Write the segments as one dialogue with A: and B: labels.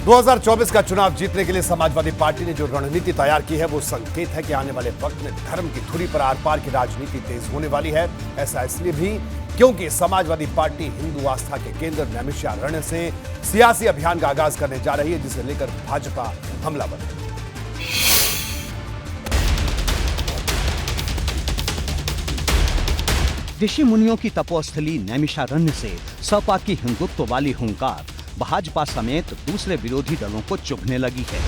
A: 2024 का चुनाव जीतने के लिए समाजवादी पार्टी ने जो रणनीति तैयार की है वो संकेत है कि आने वाले वक्त में धर्म की धुरी पर आर पार की राजनीति तेज होने वाली है। ऐसा इसलिए भी क्योंकि समाजवादी पार्टी हिंदू आस्था के केंद्र नैमिषारण्य से सियासी अभियान का आगाज करने जा रही है, जिसे लेकर भाजपा हमलावर है।
B: ऋषि मुनियों की तपोस्थली नैमिषारण्य से सपा की हिंदुत्व वाली हुंकार भाजपा समेत दूसरे विरोधी दलों को चुभने लगी है।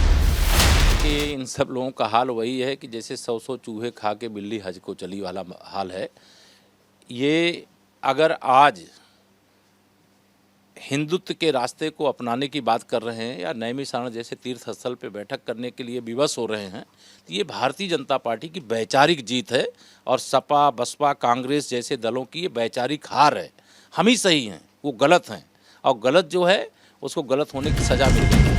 C: कि इन सब लोगों का हाल वही है कि जैसे 100 चूहे खा के बिल्ली हज को चली वाला हाल है। ये अगर आज हिंदुत्व के रास्ते को अपनाने की बात कर रहे हैं या नैमिषारण्य जैसे तीर्थ स्थल पे बैठक करने के लिए विवश हो रहे हैं, तो ये भारतीय जनता पार्टी की वैचारिक जीत है और सपा बसपा कांग्रेस जैसे दलों की ये वैचारिक हार है। हम ही सही हैं, वो गलत हैं, और गलत जो है उसको गलत होने की सजा मिल गई है।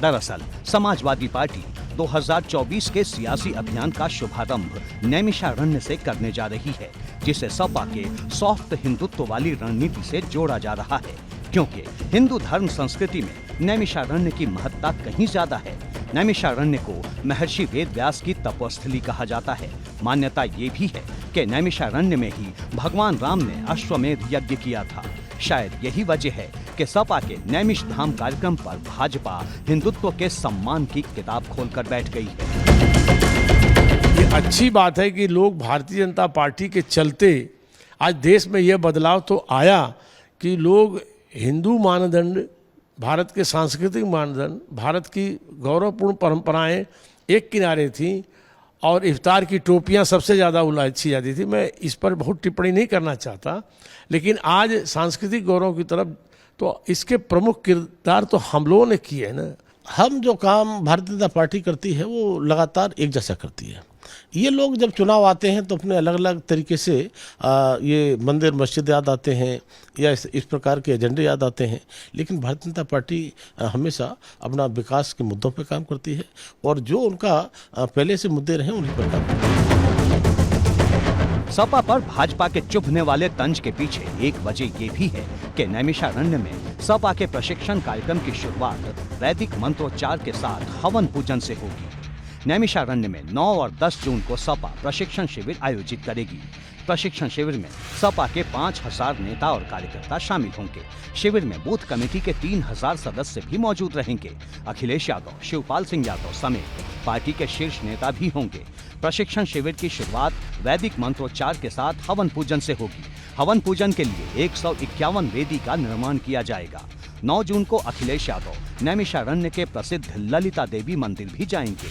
B: दरअसल समाजवादी पार्टी 2024 के सियासी अभियान का शुभारंभ नैमिषारण्य से करने जा रही है, जिसे सपा के सॉफ्ट हिंदुत्व वाली रणनीति से जोड़ा जा रहा है, क्योंकि हिंदू धर्म संस्कृति में नैमिषारण्य की महत्ता कहीं ज्यादा है। नैमिषारण्य को महर्षि वेद व्यास की तपोस्थली कहा जाता है। मान्यता ये भी है कि नैमिषारण्य में ही भगवान राम ने अश्वमेध यज्ञ किया था। शायद यही वजह है कि सपा के नैमिष धाम कार्यक्रम पर भाजपा हिंदुत्व के सम्मान की किताब खोलकर बैठ गई है।
D: ये अच्छी बात है कि लोग भारतीय जनता पार्टी के चलते आज देश में यह बदलाव तो आया कि लोग हिंदू मानदंड, भारत के सांस्कृतिक मानदंड, भारत की गौरवपूर्ण परंपराएं एक किनारे थीं और इफ्तार की टोपियां सबसे ज़्यादा उलाची जाती थी। मैं इस पर बहुत टिप्पणी नहीं करना चाहता, लेकिन आज सांस्कृतिक गौरव की तरफ तो इसके प्रमुख किरदार तो हम लोगों ने किए हैं ना।
E: हम जो काम भारतीय जनता पार्टी करती है वो लगातार एक जैसा करती है। ये लोग जब चुनाव आते हैं तो अपने अलग अलग तरीके से ये मंदिर मस्जिद याद आते हैं या इस प्रकार के एजेंडे याद आते हैं, लेकिन भारतीय जनता पार्टी हमेशा अपना विकास के मुद्दों पर काम करती है और जो उनका पहले से मुद्दे रहे उन्हीं पर काम करती है।
B: सपा पर भाजपा के चुभने वाले तंज के पीछे एक वजह ये भी है कि नैमिषारण्य में सपा के प्रशिक्षण कार्यक्रम की शुरुआत वैदिक मंत्रोच्चार के साथ हवन पूजन से होगी। नैमिषारण्य में 9 और 10 जून को सपा प्रशिक्षण शिविर आयोजित करेगी। प्रशिक्षण शिविर में सपा के 5000 नेता और कार्यकर्ता शामिल होंगे। शिविर में बूथ कमेटी के 3000 सदस्य भी मौजूद रहेंगे। अखिलेश यादव, शिवपाल सिंह यादव समेत पार्टी के शीर्ष नेता भी होंगे। प्रशिक्षण शिविर की शुरुआत वैदिक मंत्रोच्चार के साथ हवन पूजन से होगी। हवन पूजन के लिए 151 वेदी का निर्माण किया जाएगा। 9 जून को अखिलेश यादव नैमिषारण्य के प्रसिद्ध ललिता देवी मंदिर भी जाएंगे।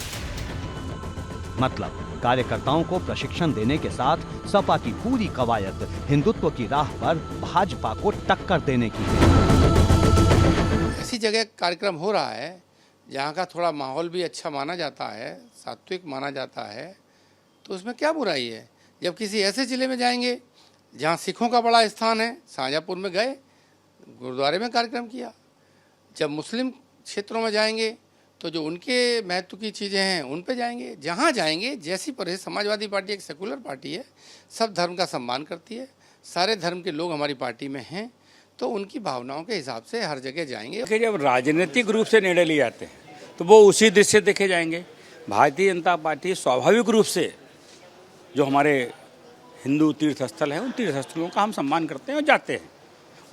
B: मतलब कार्यकर्ताओं को प्रशिक्षण देने के साथ सपा की पूरी कवायद हिंदुत्व की राह पर भाजपा को टक्कर देने की है।
F: ऐसी जगह कार्यक्रम हो रहा है जहाँ का थोड़ा माहौल भी अच्छा माना जाता है, सात्विक माना जाता है, तो उसमें क्या बुराई है। जब किसी ऐसे जिले में जाएंगे जहाँ सिखों का बड़ा स्थान है, शाहजहाँपुर में गए, गुरुद्वारे में कार्यक्रम किया। जब मुस्लिम क्षेत्रों में जाएंगे तो जो उनके महत्व की चीज़ें हैं उन पे जाएंगे। जहाँ जाएंगे जैसी परिस्थिति, समाजवादी पार्टी एक सेकुलर पार्टी है, सब धर्म का सम्मान करती है, सारे धर्म के लोग हमारी पार्टी में हैं, तो उनकी भावनाओं के हिसाब से हर जगह जाएंगे।
G: जब राजनीतिक रूप से निर्णय लिए जाते हैं तो वो उसी दृष्टि से देखे जाएंगे। भारतीय जनता पार्टी स्वाभाविक रूप से जो हमारे हिंदू तीर्थ स्थल हैं उन तीर्थ स्थलों का हम सम्मान करते हैं और जाते हैं।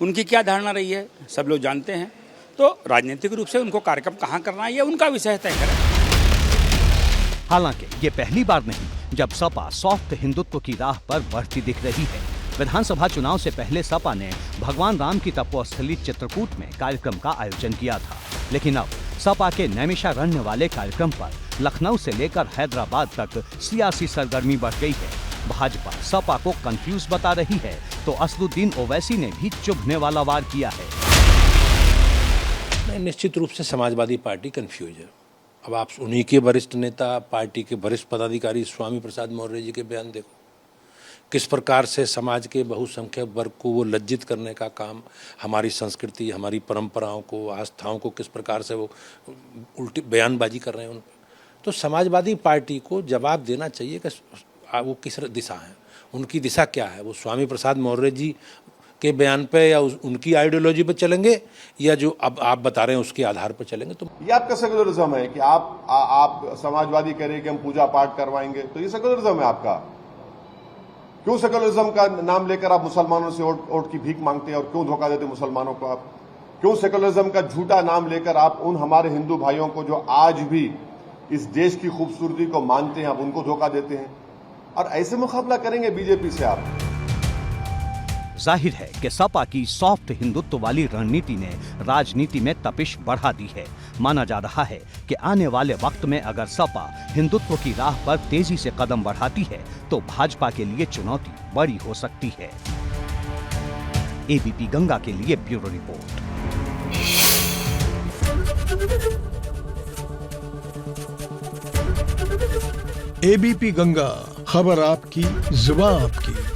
G: उनकी क्या धारणा रही है सब लोग जानते हैं, तो राजनीतिक रूप से उनको कार्यक्रम कहाँ करना है ये उनका विषय तय करें।
B: हालांकि ये पहली बार नहीं जब सपा सॉफ्ट हिंदुत्व की राह पर बढ़ती दिख रही है। विधानसभा चुनाव से पहले सपा ने भगवान राम की तपोस्थली चित्रकूट में कार्यक्रम का आयोजन किया था, लेकिन अब सपा के नैमिषारण्य वाले कार्यक्रम पर लखनऊ से लेकर हैदराबाद तक सियासी सरगर्मी बढ़ गई है। भाजपा सपा को कंफ्यूज बता रही है तो असदुद्दीन ओवैसी ने भी चुभने वाला वार किया है।
E: निश्चित रूप से समाजवादी पार्टी कंफ्यूज है। अब आप उन्हीं के वरिष्ठ नेता, पार्टी के वरिष्ठ पदाधिकारी स्वामी प्रसाद मौर्य जी के बयान देखो, किस प्रकार से समाज के बहुसंख्यक वर्ग को वो लज्जित करने का काम, हमारी संस्कृति, हमारी परंपराओं को, आस्थाओं को किस प्रकार से वो उल्टी बयानबाजी कर रहे हैं उन पर। तो समाजवादी पार्टी को जवाब देना चाहिए कि वो किस दिशा है, उनकी दिशा क्या है। वो स्वामी प्रसाद मौर्य जी के बयान पे या उनकी आइडियोलॉजी पे चलेंगे या जो अब आप बता रहे हैं उसके आधार पर चलेंगे? तो
H: ये आपका सेकुलरिज्म है कि आप समाजवादी कह रहे कि हम पूजा पाठ करवाएंगे, तो ये सेकुलरिज्म है आपका। क्यों सेकुलरिज्म का नाम लेकर आप मुसलमानों से वोट की भीख मांगते हैं और क्यों धोखा देते मुसलमानों को आप? क्यों सेकुलरिज्म का झूठा नाम लेकर आप उन हमारे हिंदू भाइयों को जो आज भी इस देश की खूबसूरती को मानते हैं, आप उनको धोखा देते हैं? और ऐसे मुकाबला करेंगे बीजेपी से आप?
B: जाहिर है कि सपा की सॉफ्ट हिंदुत्व वाली रणनीति ने राजनीति में तपिश बढ़ा दी है। माना जा रहा है कि आने वाले वक्त में अगर सपा हिंदुत्व की राह पर तेजी से कदम बढ़ाती है तो भाजपा के लिए चुनौती बड़ी हो सकती है। एबीपी गंगा के लिए ब्यूरो रिपोर्ट।
I: एबीपी गंगा, खबर आपकी, जुबान आपकी।